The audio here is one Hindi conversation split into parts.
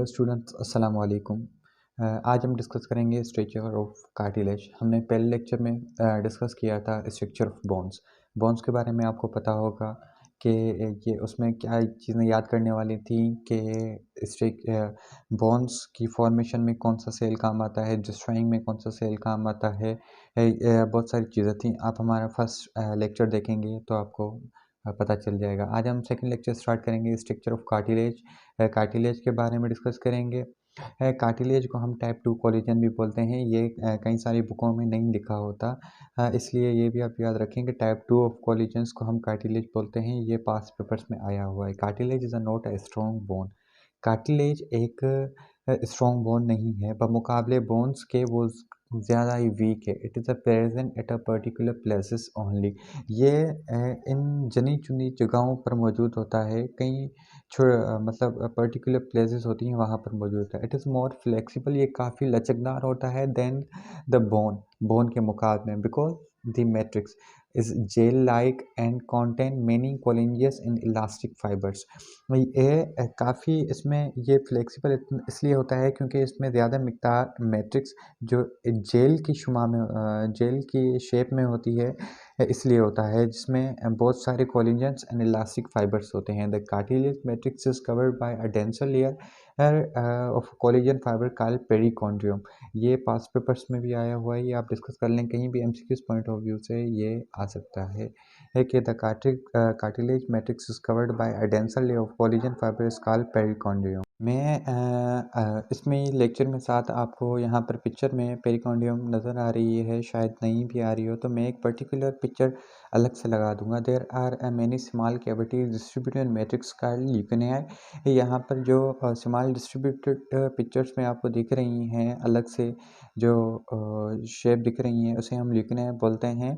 हेलो स्टूडेंट्स, अस्सलाम वालेकुम। आज हम डिस्कस करेंगे स्ट्रक्चर ऑफ कार्टिलेज। हमने पहले लेक्चर में डिस्कस किया था स्ट्रक्चर ऑफ बोन्स। बोन्स के बारे में आपको पता होगा कि ये उसमें क्या चीज़ें याद करने वाली थी कि बोन्स की फॉर्मेशन में कौन सा सेल काम आता है, डिस्ट्रॉइंग में कौन सा सेल काम आता है। बहुत सारी चीज़ें थी। आप हमारा फर्स्ट लेक्चर देखेंगे तो आपको पता चल जाएगा। आज हम सेकंड लेक्चर स्टार्ट करेंगे स्ट्रक्चर ऑफ कार्टिलेज। कार्टिलेज के बारे में डिस्कस करेंगे। कार्टिलेज को हम टाइप 2 कोलेजन भी बोलते हैं। ये कई सारी बुकों में नहीं लिखा होता, इसलिए ये भी आप याद रखें कि टाइप 2 ऑफ कोलेजन्स को हम कार्टिलेज बोलते हैं। ये पास्ट पेपर्स में आया हुआ है। Cartilage is a not a strong bone. Cartilage एक स्ट्रॉन्ग बोन नहीं है, बमुकाबले बोन्स के वो ज़्यादा ही वीक है। It is a present at a particular places only. ये इन जनी चुनी जगहों पर मौजूद होता है। कई मतलब पर्टिकुलर प्लेसेस होती हैं, वहाँ पर मौजूद है। It is more flexible. ये काफ़ी लचकदार होता है देन द बोन के मुकाबले, because the matrix is gel like and contain many collagens in elastic fibres. ये काफ़ी इसमें ये फ्लेक्सिबल इसलिए होता है क्योंकि इसमें ज़्यादा मिकदार मैट्रिक्स जो जेल की शुमा में जेल की शेप में होती है, इसलिए होता है, जिसमें बहुत सारे कोलिजेंस एंड इलास्टिक फाइबर्स होते हैं। The cartilage matrix is covered by a denser layer of collagen fibre called perichondrium. ये पास्ट पेपर्स में भी आया हुआ है। ये आप डिस्कस कर लें, कहीं भी एमसीक्यूज पॉइंट ऑफ व्यू से ये आ सकता है कि the cartilage matrix is covered by a denser layer of collagen fibre is called perichondrium. मैं इसमें लेक्चर में साथ आपको यहाँ पर पिक्चर में पेरिकॉन्डियम नज़र आ रही है, शायद नहीं भी आ रही हो तो मैं एक पर्टिकुलर पिक्चर अलग से लगा दूंगा। There are many small cavities distributed matrix का ल्यूकेनियाई। यहाँ पर जो स्मॉल डिस्ट्रीब्यूटेड पिक्चर्स में आपको दिख रही हैं, अलग से जो शेप दिख रही हैं, उसे हम ल्यूकेनियाई बोलते हैं।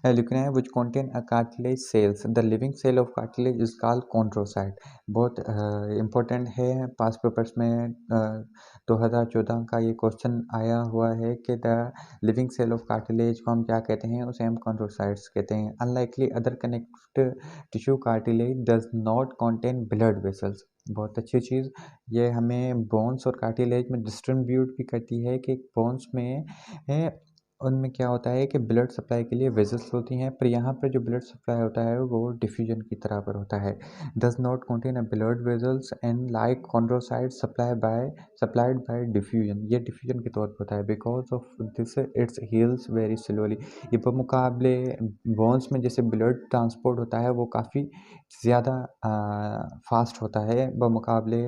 Lacunae which contain a cartilage cells. The living cell of cartilage is called chondrocyte. बहुत इम्पोर्टेंट है, पास पेपर्स में 2014 का ये क्वेश्चन आया हुआ है कि the living cell of cartilage को हम क्या कहते हैं, उसे हम कॉन्ड्रोसाइट्स कहते हैं। Unlikely other connect tissue cartilage does not contain blood vessels. बहुत अच्छी चीज़, ये हमें बोन्स और कार्टिलेज में डिस्ट्रीब्यूट भी करती है कि बोन्स में उनमें क्या होता है कि ब्लड सप्लाई के लिए वेसल्स होती हैं, पर यहाँ पर जो ब्लड सप्लाई होता है वो डिफ्यूजन की तरह पर होता है। Does not contain a blood vessels and like chondrocyte supplied by diffusion. ये डिफ्यूजन के तौर पर होता है। Because of this it's heels very slowly. ये बमुकाबले बोन्स में जैसे ब्लड ट्रांसपोर्ट होता है वो काफ़ी ज़्यादा फास्ट होता है, बमुकाबले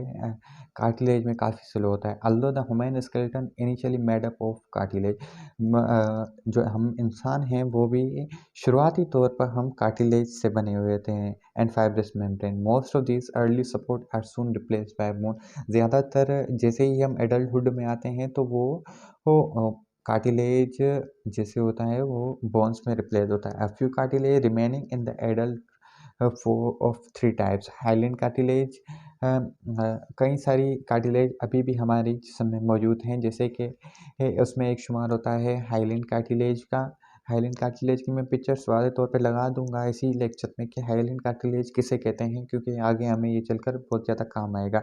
कार्टिलेज में काफ़ी स्लो होता है। Although the human skeleton initially made up of cartilage. जो हम इंसान हैं वो भी शुरुआती तौर पर हम कार्टिलेज से बने हुए थे and fibrous membrane. Most of this early support are soon replace by bone. ज़्यादातर जैसे ही हम एडल्टहुड में आते हैं तो वो कार्टिलेज जैसे होता है वो बोन्स में रिप्लेस होता है। A few cartilage remaining in the adult four of three types. Highland cartilage, कई सारी कार्टिलेज अभी भी हमारे जिस्म में मौजूद हैं, जैसे कि उसमें एक शुमार होता है हाइलैंड कार्टिलेज का। हाइलैंड कार्टिलेज की मैं पिक्चर्स वाले तौर पे लगा दूंगा इसी लेक्चर में कि हाइलैंड कार्टिलेज किसे कहते हैं, क्योंकि आगे हमें ये चलकर बहुत ज़्यादा काम आएगा।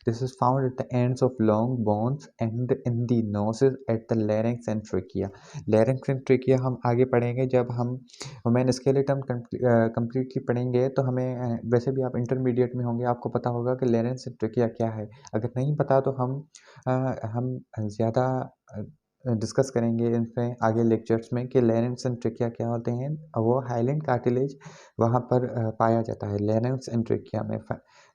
This is found at the ends of long bones and in the noses at the larynx and trachea. Larynx and trachea हम आगे पढ़ेंगे जब हम ह्यूमन स्केलेटन कंप्लीटली पढ़ेंगे, तो हमें वैसे भी आप इंटरमीडिएट में होंगे, आपको पता होगा कि लैरिंक्स एंड ट्रेकिया क्या है। अगर नहीं पता तो हम ज़्यादा डिस्कस करेंगे इन पे आगे लेक्चर्स में कि लैरिंक्स एंड ट्रेकिया क्या होते हैं। वो हाइलैंड कार्टिलेज वहाँ पर पाया जाता है लैरिंक्स एंड ट्रेकिया में।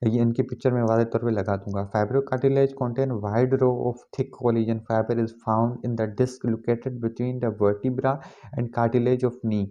ये इनकी पिक्चर में वाले तौर पे लगा दूंगा। Fibro cartilage contain wide row of thick collagen fiber is found in the disc located between the vertebra and cartilage of knee।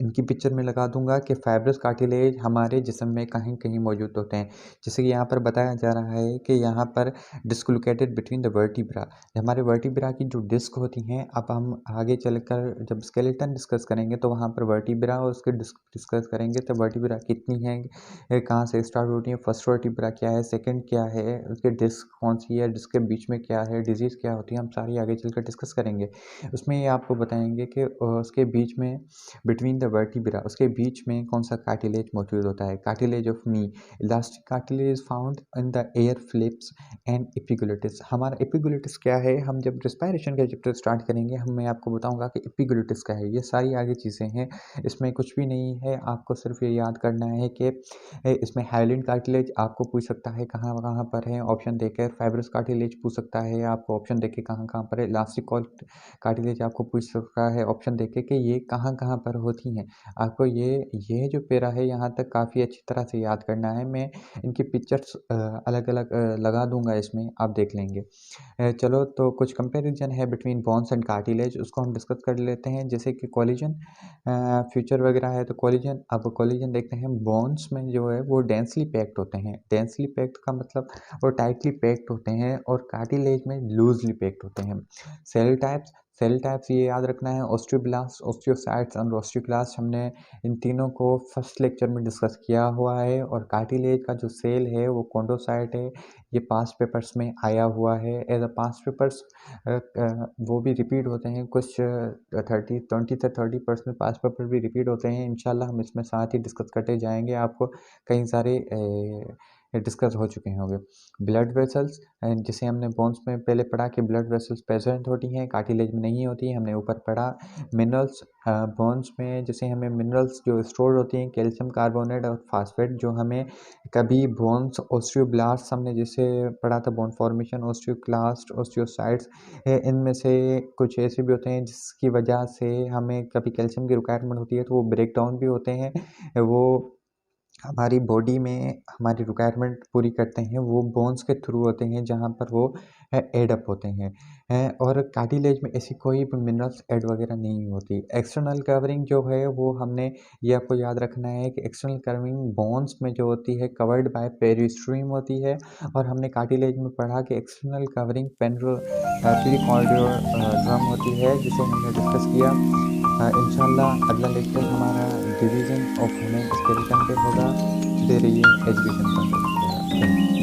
इनकी पिक्चर में लगा दूंगा कि फाइब्रस कार्टिलेज हमारे जिस्म में कहीं कहीं मौजूद होते हैं। जैसे कि यहाँ पर बताया जा रहा है कि यहाँ पर disc located between the vertebra. हमारे वर्टिब्रा की जो डिस्क होती हैं, अब हम आगे चलकर जब स्केलेटन डिस्कस करेंगे तो वहाँ पर वर्टिब्रा और उसके डिस्क डिस्कस करेंगे। तो वर्टिब्रा कितनी है, कहाँ से स्टार्ट होती है, फर्स्ट वर्टिब्रा क्या है, सेकेंड क्या है, उसके डिस्क कौन सी है, डिस्क के बीच में क्या है, डिजीज़ क्या होती है, हम सारी आगे चलकर डिस्कस करेंगे। उसमें ये आपको बताएंगे कि उसके बीच में बिटवीन द वर्टिब्रा, उसके बीच में कौन सा कार्टिलेज मौजूद होता है? Cartilage of knee, elastic cartilage found in the ear flaps and epiglottis. हमारा एपिग्लोटिस क्या है? हम जब रेस्पिरेशन का चैप्टर स्टार्ट करेंगे मैं आपको बताऊंगा कि एपिग्लोटिस क्या है। ये सारी आगे चीज़ें हैं, इसमें कुछ भी नहीं है, आपको सिर्फ ये याद करना है कि इसमें हाइलिन कार्टिलेज आपको पूछ सकता है कहाँ कहाँ पर है, ऑप्शन देकर फाइब्रस कार्टिलेज पूछ सकता है आपको, ऑप्शन देके कहाँ कहाँ पर है, इलास्टिक कार्टिलेज आपको पूछ सकता है ऑप्शन देके कि ये कहाँ कहाँ पर होती हैं। आपको ये जो पैरा है यहाँ तक काफ़ी अच्छी तरह से याद करना है। मैं इनकी पिक्चर्स अलग अलग लगा दूंगा, इसमें आप देख लेंगे। चलो तो कुछ कंपैरिजन है बिटवीन बोन्स एंड कार्टिलेज, उसको हम डिस्कस कर लेते हैं। जैसे कि कोलिजन फ्यूचर वगैरह है, तो कोलिजन, अब कोलिजन देखते हैं। बोन्स में जो है वो डेंसली पैक्ड होते हैं, डेंसली पैक्ड का मतलब वो टाइटली पैक्ड होते हैं, और कार्टिलेज में लूजली पैक्ड होते हैं। सेल टाइप्स ये याद रखना है, ऑस्टियोब्लास्ट, ऑस्टियोसाइट्स और ऑस्टियोक्लास्ट। हमने इन तीनों को फर्स्ट लेक्चर में डिस्कस किया हुआ है। और कार्टिलेज का जो सेल है वो कॉन्डोसाइट है, ये पास्ट पेपर्स में आया हुआ है। एज अ पास्ट पेपर्स वो भी रिपीट होते हैं, कुछ 20 से 30% पास्ट पेपर भी रिपीट होते हैं। इंशाल्लाह हम इसमें साथ ही डिस्कस करते जाएंगे, आपको कई सारे डिस्कस हो चुके होंगे। ब्लड वेसल्स, जिसे हमने बोन्स में पहले पढ़ा कि ब्लड वेसल्स प्रेजेंट होती हैं, कार्टिलेज में नहीं होती, हमने ऊपर पढ़ा। मिनरल्स, बोन्स में जैसे हमें मिनरल्स जो स्टोर होती हैं, कैल्शियम कार्बोनेट और फास्फेट, जो हमें कभी बोन्स, ऑस्टियोब्लास्ट हमने जैसे पढ़ा था, बोन फॉर्मेशन, ऑस्टियोक्लास्ट, ऑस्टियोसाइट्स, इनमें से कुछ ऐसे भी होते हैं जिसकी वजह से हमें कभी कैल्शियम की रिक्वायरमेंट होती है, तो वो ब्रेक डाउन भी होते हैं। वो हमारी बॉडी में हमारी रिक्वायरमेंट पूरी करते हैं, वो बोन्स के थ्रू होते हैं, जहाँ पर वो एड अप होते हैं। और कार्टिलेज में ऐसी कोई भी मिनरल्स ऐड वगैरह नहीं होती। एक्सटर्नल कवरिंग जो है वो हमने, ये आपको याद रखना है कि एक्सटर्नल कवरिंग बोन्स में जो होती है कवर्ड बाय पेरिस्ट्रीम होती है, और हमने कार्टिलेज में पढ़ा कि एक्सटर्नल कवरिंग पेरिकॉर्डियोड्रम होती है, जिसे हमने डिस्कस किया। इंशाल्लाह अगला लेक्चर हमारा डिवीजन ऑफ ह्यूमन स्केलेटन पे होगा। देर रहिए एजुकेशन पॉइंट ऑफ व्यू।